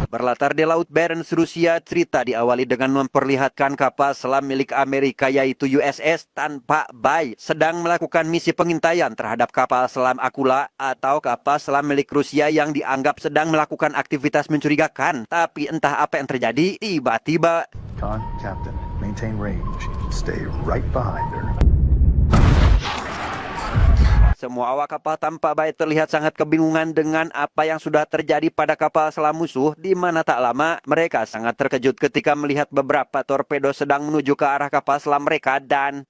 Berlatar di Laut Barents, Rusia, cerita diawali dengan memperlihatkan kapal selam milik Amerika yaitu USS Tanpa Bay sedang melakukan misi pengintaian terhadap kapal selam Akula atau kapal selam milik Rusia yang dianggap sedang melakukan aktivitas mencurigakan. Tapi entah apa yang terjadi, tiba-tiba Captain, maintain range. Stay right behind her. semua awak kapal Tanpa Bay terlihat sangat kebingungan dengan apa yang sudah terjadi pada kapal selam musuh, di mana tak lama mereka sangat terkejut ketika melihat beberapa torpedo sedang menuju ke arah kapal selam mereka dan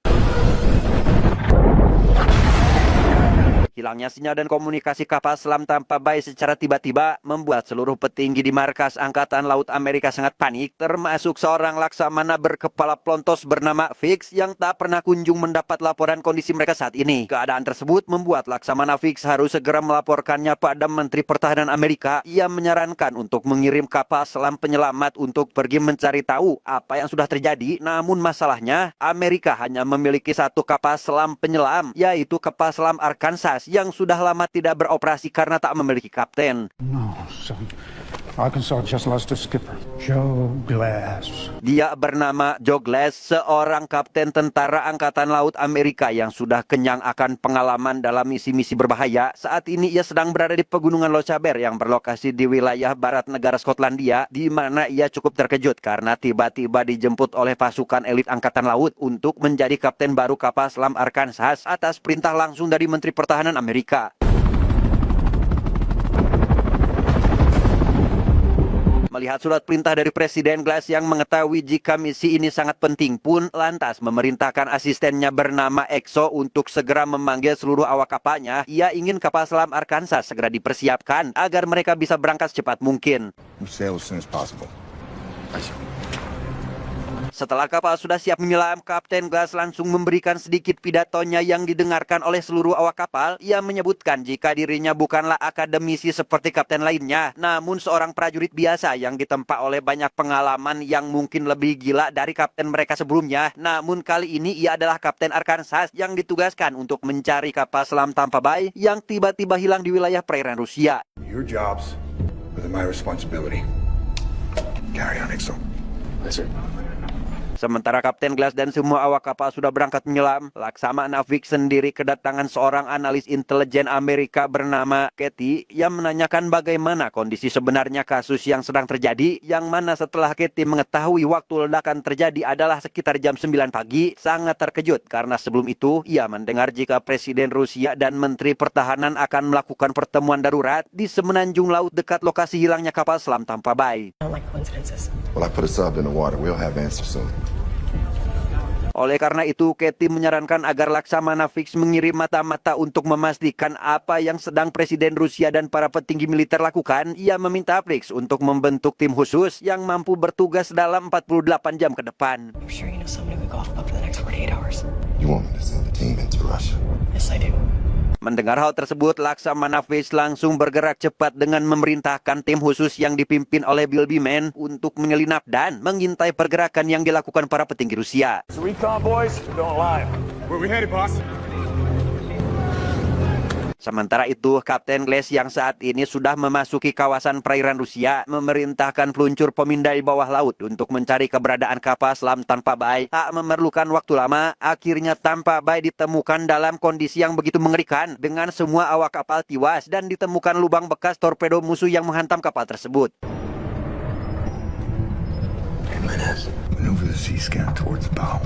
hilangnya sinyal dan komunikasi kapal selam Tanpa Bay secara tiba-tiba membuat seluruh petinggi di markas Angkatan Laut Amerika sangat panik, termasuk seorang laksamana berkepala plontos bernama Fix yang tak pernah kunjung mendapat laporan kondisi mereka saat ini. Keadaan tersebut membuat laksamana Fix harus segera melaporkannya pada Menteri Pertahanan Amerika. Ia menyarankan untuk mengirim kapal selam penyelamat untuk pergi mencari tahu apa yang sudah terjadi. Namun masalahnya, Amerika hanya memiliki satu kapal selam penyelam, yaitu kapal selam Arkansas yang sudah lama tidak beroperasi karena tak memiliki kapten. No, son. Arkansas just lost a skipper, Joe Glass. Dia bernama Joe Glass, seorang kapten tentara Angkatan Laut Amerika yang sudah kenyang akan pengalaman dalam misi-misi berbahaya. Saat ini ia sedang berada di pegunungan Lochaber yang berlokasi di wilayah barat negara Skotlandia, di mana ia cukup terkejut karena tiba-tiba dijemput oleh pasukan elit Angkatan Laut untuk menjadi kapten baru kapal selam Arkansas atas perintah langsung dari Menteri Pertahanan Amerika. Melihat surat perintah dari Presiden Glass yang mengetahui jika misi ini sangat penting pun lantas memerintahkan asistennya bernama Exo untuk segera memanggil seluruh awak kapalnya. Ia ingin kapal selam Arkansas segera dipersiapkan agar mereka bisa berangkat secepat mungkin. Sail as soon as possible. Setelah kapal sudah siap menyelam, Kapten Glass langsung memberikan sedikit pidatonya yang didengarkan oleh seluruh awak kapal. Ia menyebutkan jika dirinya bukanlah akademisi seperti kapten lainnya, namun seorang prajurit biasa yang ditempa oleh banyak pengalaman yang mungkin lebih gila dari kapten mereka sebelumnya. Namun kali ini ia adalah Kapten Arkansas yang ditugaskan untuk mencari kapal selam Tanpa Bay yang tiba-tiba hilang di wilayah perairan Rusia. Your jobs are my responsibility. Carry on, Exo. Yes, sir. Sementara Kapten Glass dan semua awak kapal sudah berangkat menyelam, Laksamana Fix sendiri kedatangan seorang analis intelijen Amerika bernama Katie yang menanyakan bagaimana kondisi sebenarnya kasus yang sedang terjadi, yang mana setelah Katie mengetahui waktu ledakan terjadi adalah sekitar jam 9 pagi, sangat terkejut karena sebelum itu ia mendengar jika Presiden Rusia dan Menteri Pertahanan akan melakukan pertemuan darurat di semenanjung laut dekat lokasi hilangnya kapal selam Tanpa Bay. Well, I put a sub in the water. We'll have answers soon. Oleh karena itu, Katie menyarankan agar Laksamana Fix mengirim mata-mata untuk memastikan apa yang sedang Presiden Rusia dan para petinggi militer lakukan. Ia meminta Fix untuk membentuk tim khusus yang mampu bertugas dalam 48 jam ke depan. You want me to send a team into Russia? Yes, I do. Mendengar hal tersebut, Laksamana Fix langsung bergerak cepat dengan memerintahkan tim khusus yang dipimpin oleh Bill Beeman untuk menyelinap dan mengintai pergerakan yang dilakukan para petinggi Rusia. Recon boys, don't lie. Where we headed, boss? Sementara itu, Kapten Glass yang saat ini sudah memasuki kawasan perairan Rusia memerintahkan peluncur pemindai bawah laut untuk mencari keberadaan kapal selam Tanpa Bay. Tak memerlukan waktu lama, akhirnya Tanpa Bay ditemukan dalam kondisi yang begitu mengerikan dengan semua awak kapal tewas dan ditemukan lubang bekas torpedo musuh yang menghantam kapal tersebut. Jimenez, maneuver the sea scan towards the bow.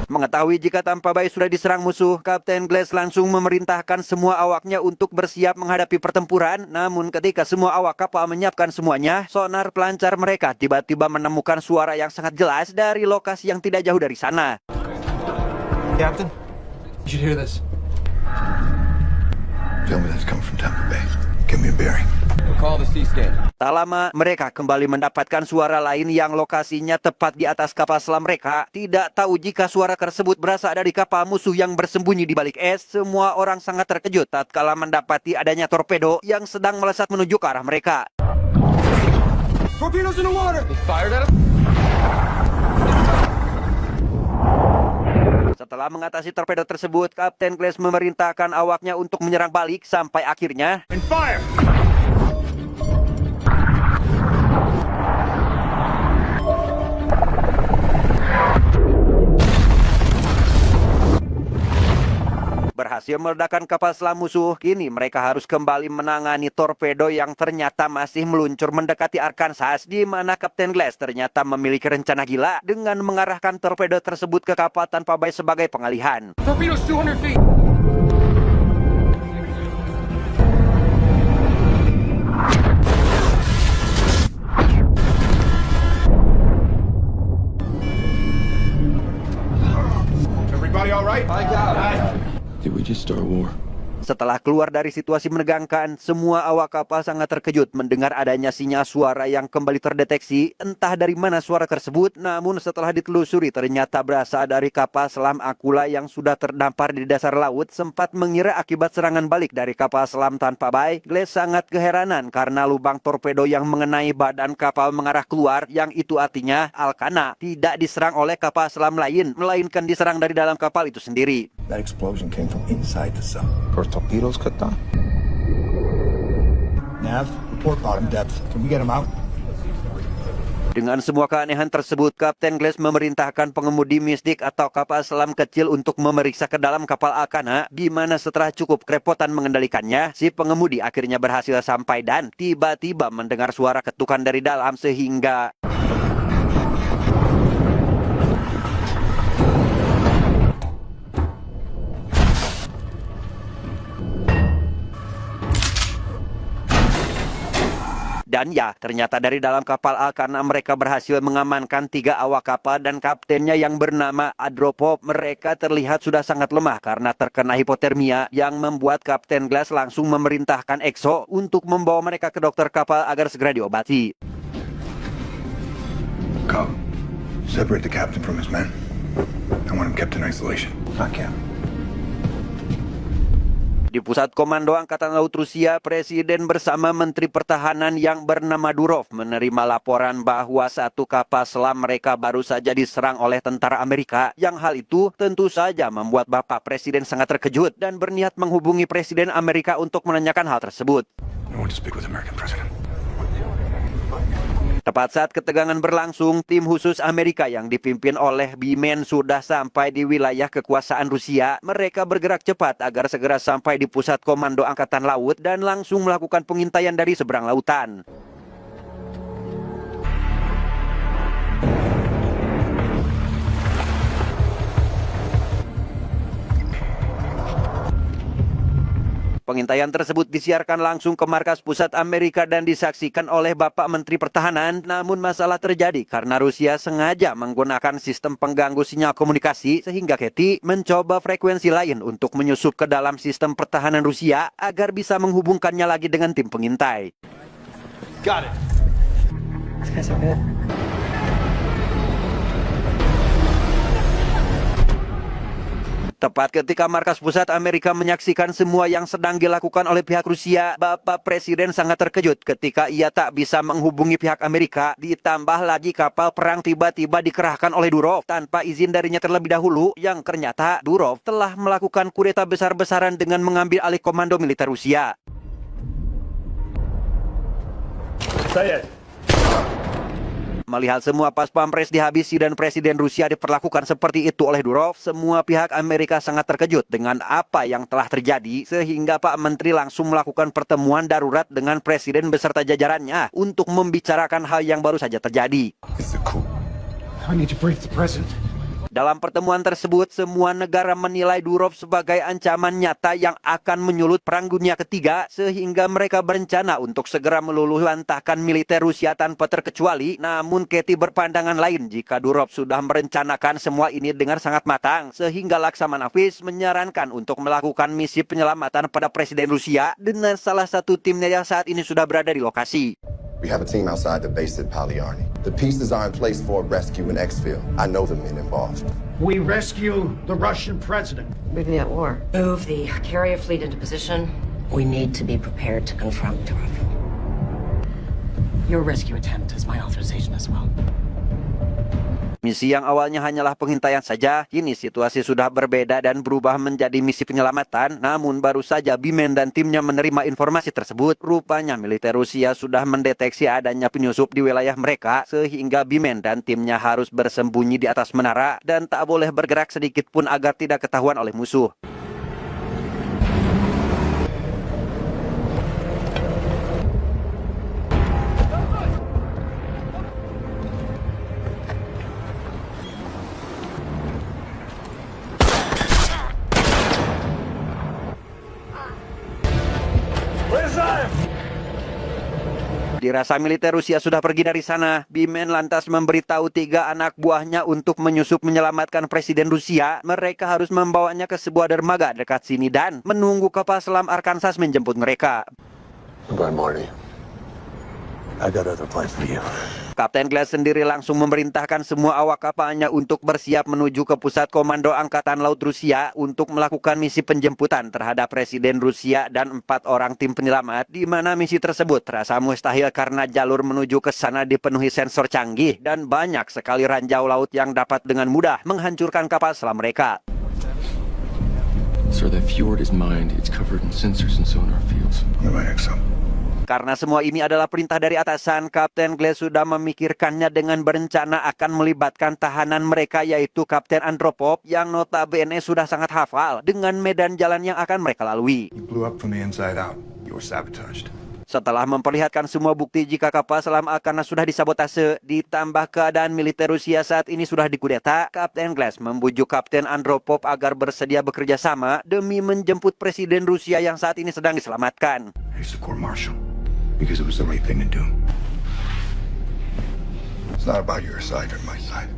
Mengetahui jika Tanpa Bay sudah diserang musuh, Kapten Glass langsung memerintahkan semua awaknya untuk bersiap menghadapi pertempuran. Namun ketika semua awak kapal menyiapkan semuanya, sonar pelancar mereka tiba-tiba menemukan suara yang sangat jelas dari lokasi yang tidak jauh dari sana. Captain, you should hear this. Tell me that's coming from Tampa Bay. Give me a bearing. Recall the sea scan. Tak lama, mereka kembali mendapatkan suara lain yang lokasinya tepat di atas kapal selam mereka. Tidak tahu jika suara tersebut berasal dari kapal musuh yang bersembunyi di balik es. Semua orang sangat terkejut tatkala mendapati adanya torpedo yang sedang melesat menuju ke arah mereka. Torpedoes in the water! They fired at us? Setelah mengatasi torpedo tersebut, Kapten Glass memerintahkan awaknya untuk menyerang balik sampai akhirnya And fire! berhasil meledakkan kapal selam musuh. Kini mereka harus kembali menangani torpedo yang ternyata masih meluncur mendekati Arkansas, di mana Kapten Glass ternyata memiliki rencana gila dengan mengarahkan torpedo tersebut ke kapal tanpa bay sebagai pengalihan. Torpedo's 200 feet. Everybody all right? Did we just start a war? Setelah keluar dari situasi menegangkan, semua awak kapal sangat terkejut mendengar adanya sinyal suara yang kembali terdeteksi. Entah dari mana suara tersebut, namun setelah ditelusuri ternyata berasal dari kapal selam Akula yang sudah terdampar di dasar laut, sempat mengira akibat serangan balik dari kapal selam tanpa bay. Glass sangat keheranan karena lubang torpedo yang mengenai badan kapal mengarah keluar, yang itu artinya Alkana tidak diserang oleh kapal selam lain, melainkan diserang dari dalam kapal itu sendiri. That explosion came from inside the cell. First torpedoes cut down. Nav, report bottom depth. Can we get him out? Dengan semua keanehan tersebut, Kapten Glass memerintahkan pengemudi mistik atau kapal selam kecil untuk memeriksa ke dalam kapal Alkana, di mana setelah cukup kerepotan mengendalikannya, si pengemudi akhirnya berhasil sampai dan tiba-tiba mendengar suara ketukan dari dalam sehingga dan ya, ternyata dari dalam kapal Alkana mereka berhasil mengamankan 3 awak kapal dan kaptennya yang bernama Adropov. Mereka terlihat sudah sangat lemah karena terkena hipotermia, yang membuat Kapten Glass langsung memerintahkan EXO untuk membawa mereka ke dokter kapal agar segera diobati. Come. Separate the captain from his men. I want him kept in isolation. I can't. Di pusat komando Angkatan Laut Rusia, Presiden bersama Menteri Pertahanan yang bernama Durov menerima laporan bahwa satu kapal selam mereka baru saja diserang oleh tentara Amerika, yang hal itu tentu saja membuat Bapak Presiden sangat terkejut dan berniat menghubungi Presiden Amerika untuk menanyakan hal tersebut. I want to speak with the American president. Tepat saat ketegangan berlangsung, tim khusus Amerika yang dipimpin oleh Bimen sudah sampai di wilayah kekuasaan Rusia. Mereka bergerak cepat agar segera sampai di pusat komando Angkatan Laut dan langsung melakukan pengintaian dari seberang lautan. Pengintaian tersebut disiarkan langsung ke markas pusat Amerika dan disaksikan oleh Bapak Menteri Pertahanan. Namun masalah terjadi karena Rusia sengaja menggunakan sistem pengganggu sinyal komunikasi, sehingga Katie mencoba frekuensi lain untuk menyusup ke dalam sistem pertahanan Rusia agar bisa menghubungkannya lagi dengan tim pengintai. Got it. These guys are good. Tepat ketika markas pusat Amerika menyaksikan semua yang sedang dilakukan oleh pihak Rusia, Bapak Presiden sangat terkejut ketika ia tak bisa menghubungi pihak Amerika. Ditambah lagi kapal perang tiba-tiba dikerahkan oleh Durov tanpa izin darinya terlebih dahulu, yang ternyata Durov telah melakukan kudeta besar-besaran dengan mengambil alih komando militer Rusia. Melihat semua pas pampres dihabisi dan Presiden Rusia diperlakukan seperti itu oleh Durov, semua pihak Amerika sangat terkejut dengan apa yang telah terjadi, sehingga Pak Menteri langsung melakukan pertemuan darurat dengan Presiden beserta jajarannya untuk membicarakan hal yang baru saja terjadi. It's the coup. I need to brief the president. Dalam pertemuan tersebut, semua negara menilai Durov sebagai ancaman nyata yang akan menyulut Perang Dunia Ketiga, sehingga mereka berencana untuk segera meluluhlantahkan militer Rusia tanpa terkecuali. Namun Katie berpandangan lain jika Durov sudah merencanakan semua ini dengan sangat matang, sehingga Laksamana Fish menyarankan untuk melakukan misi penyelamatan pada Presiden Rusia dengan salah satu timnya yang saat ini sudah berada di lokasi. We have a team outside the base at Polyarny. The pieces are in place for a rescue in exfil. I know the men involved. We rescue the Russian president. We'd be at war. Move the carrier fleet into position. We need to be prepared to confront Durov. Your rescue attempt is my authorization as well. Misi yang awalnya hanyalah pengintaian saja, kini situasi sudah berbeda dan berubah menjadi misi penyelamatan. Namun baru saja Bimen dan timnya menerima informasi tersebut. Rupanya militer Rusia sudah mendeteksi adanya penyusup di wilayah mereka, sehingga Bimen dan timnya harus bersembunyi di atas menara dan tak boleh bergerak sedikit pun agar tidak ketahuan oleh musuh. Dirasa militer Rusia sudah pergi dari sana, Bimen lantas memberitahu 3 anak buahnya untuk menyusup menyelamatkan Presiden Rusia. Mereka harus membawanya ke sebuah dermaga dekat sini dan menunggu kapal selam Arkansas menjemput mereka. Goodbye, Marty. I got other plans for you. Kapten Glass sendiri langsung memerintahkan semua awak kapalnya untuk bersiap menuju ke pusat komando Angkatan Laut Rusia untuk melakukan misi penjemputan terhadap Presiden Rusia dan 4 orang tim penyelamat, di mana misi tersebut terasa mustahil karena jalur menuju ke sana dipenuhi sensor canggih dan banyak sekali ranjau laut yang dapat dengan mudah menghancurkan kapal selam mereka. Sir, that fjord is mined. It's covered in sensors and sonar fields. You're right, Exo. Karena semua ini adalah perintah dari atasan, Kapten Glass sudah memikirkannya dengan berencana akan melibatkan tahanan mereka, yaitu Kapten Andropov yang notabene sudah sangat hafal dengan medan jalan yang akan mereka lalui. You blew up from the inside out. You were sabotaged. Setelah memperlihatkan semua bukti jika kapal selam Arkansas sudah disabotase, ditambah keadaan militer Rusia saat ini sudah dikudeta, Kapten Glass membujuk Kapten Andropov agar bersedia bekerja sama demi menjemput Presiden Rusia yang saat ini sedang diselamatkan. I used to court-martial because it was the right thing to do. It's not about your side or my side.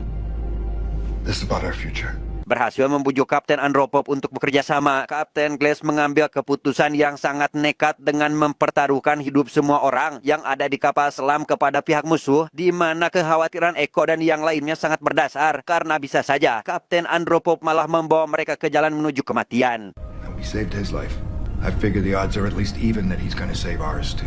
This is about our future. Berhasil membujuk Kapten Andropov untuk bekerja sama, Kapten Glass mengambil keputusan yang sangat nekat dengan mempertaruhkan hidup semua orang yang ada di kapal selam kepada pihak musuh, di mana kekhawatiran Eko dan yang lainnya sangat berdasar karena bisa saja Kapten Andropov malah membawa mereka ke jalan menuju kematian. And we saved his life. I figure the odds are at least even that he's gonna save ours too.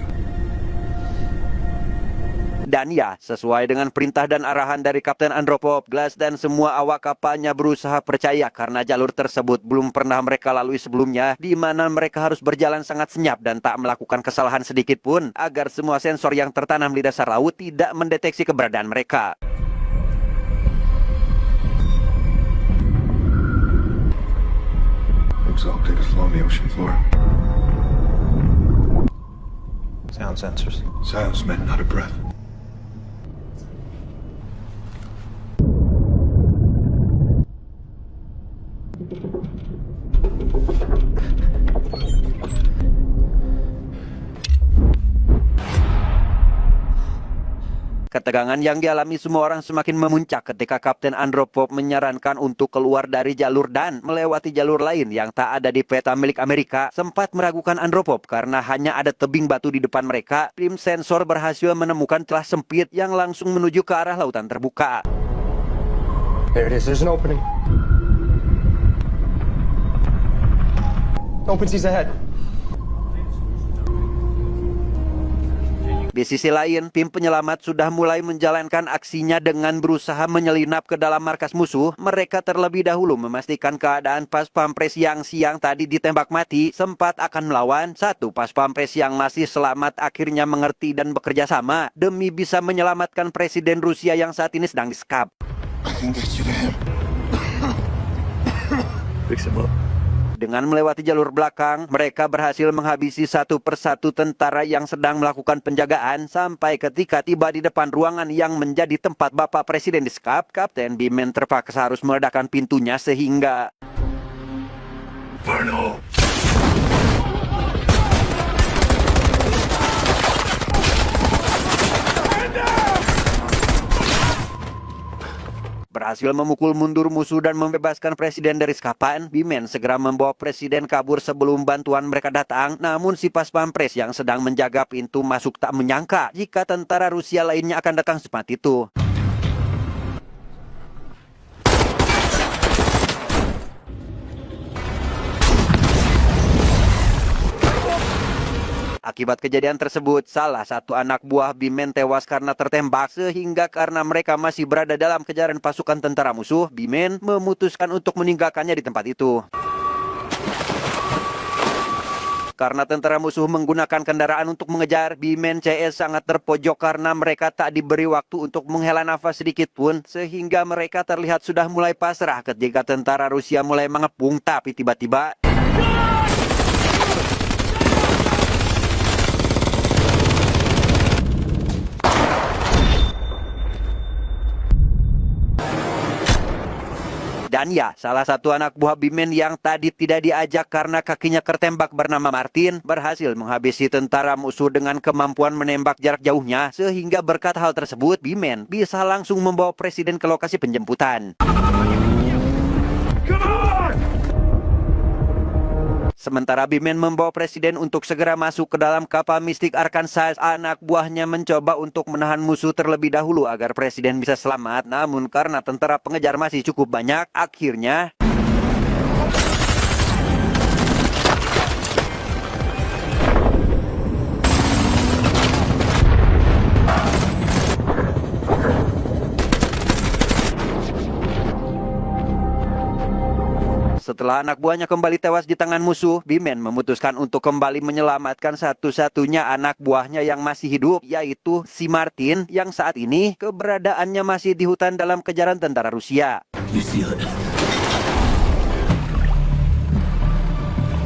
Dan ya, sesuai dengan perintah dan arahan dari Kapten Andropov, Glass dan semua awak kapalnya berusaha percaya karena jalur tersebut belum pernah mereka lalui sebelumnya, di mana mereka harus berjalan sangat senyap dan tak melakukan kesalahan sedikit pun agar semua sensor yang tertanam di dasar laut tidak mendeteksi keberadaan mereka. Exo, take us along the ocean floor. Sound sensors. Silence meant not a breath. Ketegangan yang dialami semua orang semakin memuncak ketika Kapten Andropov menyarankan untuk keluar dari jalur dan melewati jalur lain yang tak ada di peta milik Amerika. Sempat meragukan Andropov karena hanya ada tebing batu di depan mereka. Tim sensor berhasil menemukan celah sempit yang langsung menuju ke arah lautan terbuka. There it is. There's an opening. Open seas ahead. Di sisi lain, tim penyelamat sudah mulai menjalankan aksinya dengan berusaha menyelinap ke dalam markas musuh. Mereka terlebih dahulu memastikan keadaan pas pampres yang siang tadi ditembak mati sempat akan melawan. Satu pas pampres yang masih selamat akhirnya mengerti dan bekerja sama demi bisa menyelamatkan Presiden Rusia yang saat ini sedang disekap. I can get you to him. Fix him up. Dengan melewati jalur belakang, mereka berhasil menghabisi satu persatu tentara yang sedang melakukan penjagaan sampai ketika tiba di depan ruangan yang menjadi tempat Bapak Presiden disekap. Kapten Bimen terpaksa harus meledakkan pintunya sehingga Verno. berhasil memukul mundur musuh dan membebaskan Presiden dari sekapan. Bimen segera membawa Presiden kabur sebelum bantuan mereka datang. Namun si pas pampres yang sedang menjaga pintu masuk tak menyangka jika tentara Rusia lainnya akan datang secepat itu. Akibat kejadian tersebut, salah satu anak buah Bimen tewas karena tertembak, sehingga karena mereka masih berada dalam kejaran pasukan tentara musuh, Bimen memutuskan untuk meninggalkannya di tempat itu. Karena tentara musuh menggunakan kendaraan untuk mengejar, Bimen CS sangat terpojok karena mereka tak diberi waktu untuk menghela nafas sedikit pun, sehingga mereka terlihat sudah mulai pasrah ketika tentara Rusia mulai mengepung, tapi tiba-tiba dan ya, salah satu anak buah Bimen yang tadi tidak diajak karena kakinya tertembak bernama Martin berhasil menghabisi tentara musuh dengan kemampuan menembak jarak jauhnya, sehingga berkat hal tersebut Bimen bisa langsung membawa presiden ke lokasi penjemputan. Sementara Bimen membawa presiden untuk segera masuk ke dalam kapal mistik Arkansas, anak buahnya mencoba untuk menahan musuh terlebih dahulu agar presiden bisa selamat. Namun karena tentara pengejar masih cukup banyak, akhirnya setelah anak buahnya kembali tewas di tangan musuh, Bimen memutuskan untuk kembali menyelamatkan satu-satunya anak buahnya yang masih hidup, yaitu si Martin, yang saat ini keberadaannya masih di hutan dalam kejaran tentara Rusia.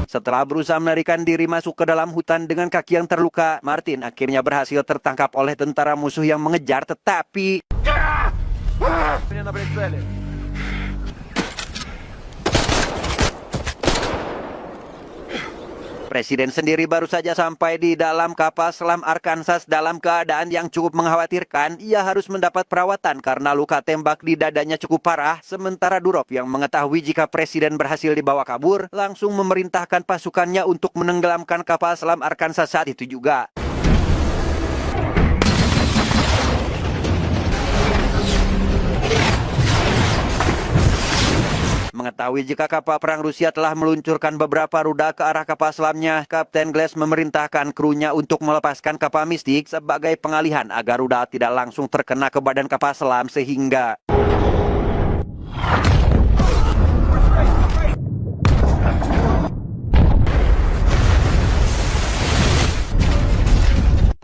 Setelah berusaha melarikan diri masuk ke dalam hutan dengan kaki yang terluka, Martin akhirnya berhasil tertangkap oleh tentara musuh yang mengejar, tetapi presiden sendiri baru saja sampai di dalam kapal selam Arkansas dalam keadaan yang cukup mengkhawatirkan. Ia harus mendapat perawatan karena luka tembak di dadanya cukup parah. Sementara Durov yang mengetahui jika presiden berhasil dibawa kabur, langsung memerintahkan pasukannya untuk menenggelamkan kapal selam Arkansas saat itu juga. Mengetahui jika kapal perang Rusia telah meluncurkan beberapa rudal ke arah kapal selamnya, Kapten Glass memerintahkan krunya untuk melepaskan kapal mistik sebagai pengalihan agar rudal tidak langsung terkena ke badan kapal selam sehingga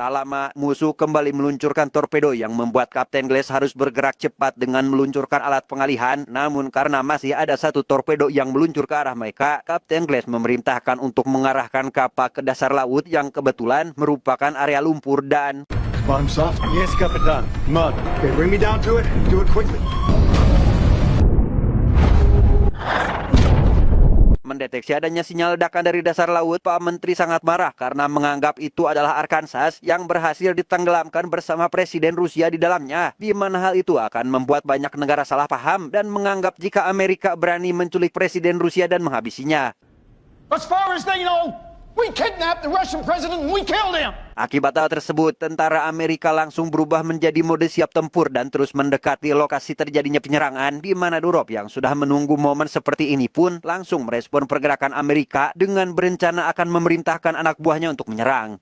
tak lama, musuh kembali meluncurkan torpedo yang membuat Kapten Glass harus bergerak cepat dengan meluncurkan alat pengalihan. Namun karena masih ada satu torpedo yang meluncur ke arah mereka, Kapten Glass memerintahkan untuk mengarahkan kapal ke dasar laut yang kebetulan merupakan area lumpur dan Bomb soft? Yes, Kapitan. Mud. Okay, bring me down to it. Do it quickly. mendeteksi adanya sinyal ledakan dari dasar laut, Pak Menteri sangat marah karena menganggap itu adalah Arkansas yang berhasil ditenggelamkan bersama Presiden Rusia di dalamnya, di mana hal itu akan membuat banyak negara salah paham dan menganggap jika Amerika berani menculik Presiden Rusia dan menghabisinya. As far as they know, we kidnapped the Russian president and we killed him. Akibat hal tersebut, tentara Amerika langsung berubah menjadi mode siap tempur dan terus mendekati lokasi terjadinya penyerangan, di mana Durov yang sudah menunggu momen seperti ini pun langsung merespon pergerakan Amerika dengan berencana akan memerintahkan anak buahnya untuk menyerang.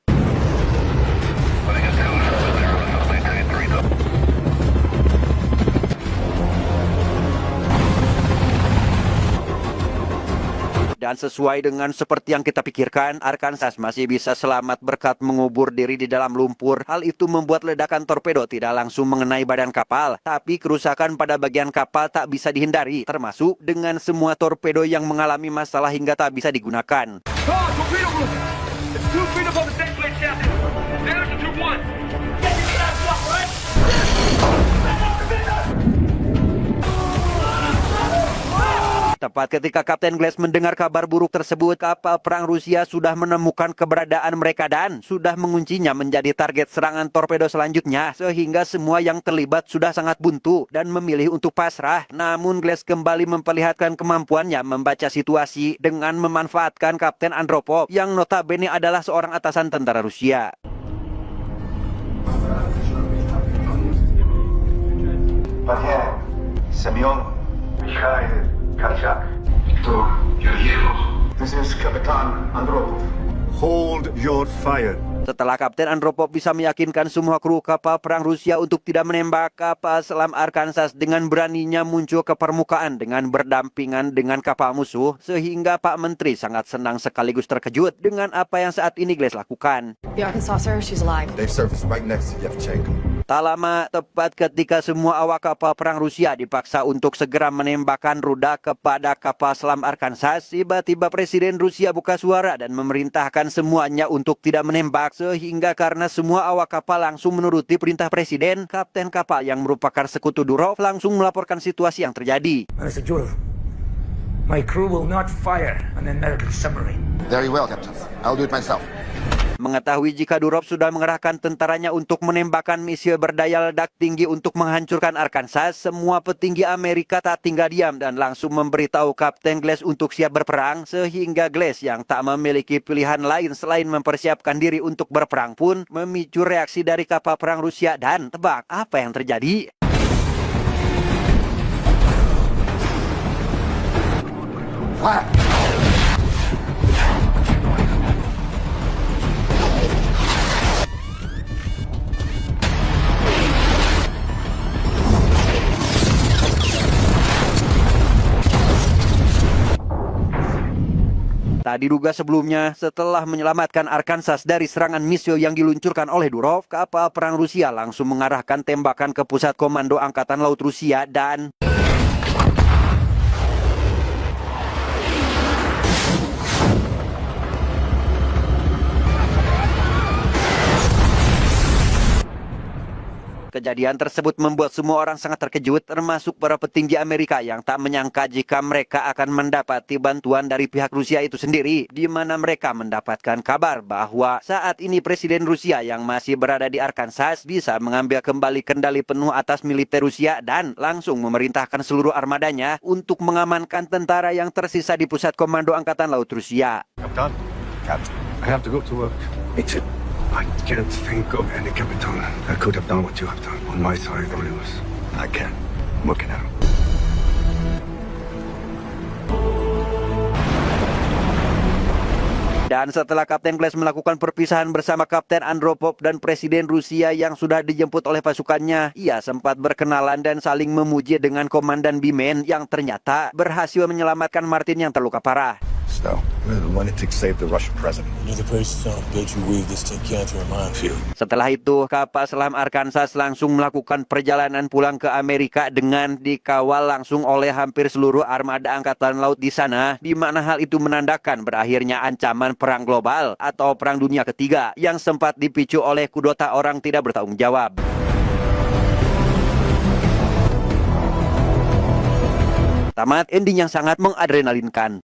Dan sesuai dengan seperti yang kita pikirkan, Arkansas masih bisa selamat berkat mengubur diri di dalam lumpur. Hal itu membuat ledakan torpedo tidak langsung mengenai badan kapal, tapi kerusakan pada bagian kapal tak bisa dihindari, termasuk dengan semua torpedo yang mengalami masalah hingga tak bisa digunakan. Tepat ketika Kapten Glass mendengar kabar buruk tersebut, kapal perang Rusia sudah menemukan keberadaan mereka dan sudah menguncinya menjadi target serangan torpedo selanjutnya, sehingga semua yang terlibat sudah sangat buntu dan memilih untuk pasrah. Namun Glass kembali memperlihatkan kemampuannya membaca situasi dengan memanfaatkan Kapten Andropov yang notabene adalah seorang atasan tentara Rusia. Semyon Mikhail Korchak. This is Kapitan Andropov. Hold your fire. Setelah Kapten Andropov bisa meyakinkan semua kru kapal perang Rusia untuk tidak menembak, kapal selam Arkansas dengan beraninya muncul ke permukaan dengan berdampingan dengan kapal musuh, sehingga Pak Menteri sangat senang sekaligus terkejut dengan apa yang saat ini Glass lakukan. The Arkansas, sir, she's alive. They've surfaced right next to Yevchenko. Tak lama, tepat ketika semua awak kapal perang Rusia dipaksa untuk segera menembakkan rudal kepada kapal selam Arkansas, tiba-tiba Presiden Rusia buka suara dan memerintahkan semuanya untuk tidak menembak, sehingga karena semua awak kapal langsung menuruti perintah Presiden, kapten kapal yang merupakan sekutu Durov langsung melaporkan situasi yang terjadi. Mr. Jurov, my crew will not fire an American submarine. Very well, Captain. I'll do it myself. Mengetahui jika Durov sudah mengerahkan tentaranya untuk menembakkan misil berdaya ledak tinggi untuk menghancurkan Arkansas, semua petinggi Amerika tak tinggal diam dan langsung memberitahu Kapten Glass untuk siap berperang, sehingga Glass yang tak memiliki pilihan lain selain mempersiapkan diri untuk berperang pun memicu reaksi dari kapal perang Rusia. Dan tebak apa yang terjadi? Fire! Tak diduga sebelumnya, setelah menyelamatkan Arkansas dari serangan misil yang diluncurkan oleh Durov, kapal perang Rusia langsung mengarahkan tembakan ke pusat komando Angkatan Laut Rusia dan kejadian tersebut membuat semua orang sangat terkejut, termasuk para petinggi Amerika yang tak menyangka jika mereka akan mendapati bantuan dari pihak Rusia itu sendiri, di mana mereka mendapatkan kabar bahwa saat ini Presiden Rusia yang masih berada di Arkansas bisa mengambil kembali kendali penuh atas militer Rusia dan langsung memerintahkan seluruh armadanya untuk mengamankan tentara yang tersisa di pusat komando Angkatan Laut Rusia. Captain. Captain. I have to go to work. Me too. I can't think of any Capitan that could have done what you have done on my side or yours. I can. I'm working at him. Dan setelah Kapten Glass melakukan perpisahan bersama Kapten Andropov dan Presiden Rusia yang sudah dijemput oleh pasukannya, ia sempat berkenalan dan saling memuji dengan Komandan Bimen yang ternyata berhasil menyelamatkan Martin yang terluka parah. So, we're the one that took save the Russian president. Setelah itu, kapal selam Arkansas langsung melakukan perjalanan pulang ke Amerika dengan dikawal langsung oleh hampir seluruh armada Angkatan Laut di sana, di mana hal itu menandakan berakhirnya ancaman perang global atau perang dunia ketiga yang sempat dipicu oleh kudeta orang tidak bertanggung jawab. Tamat ending yang sangat mengadrenalinkan.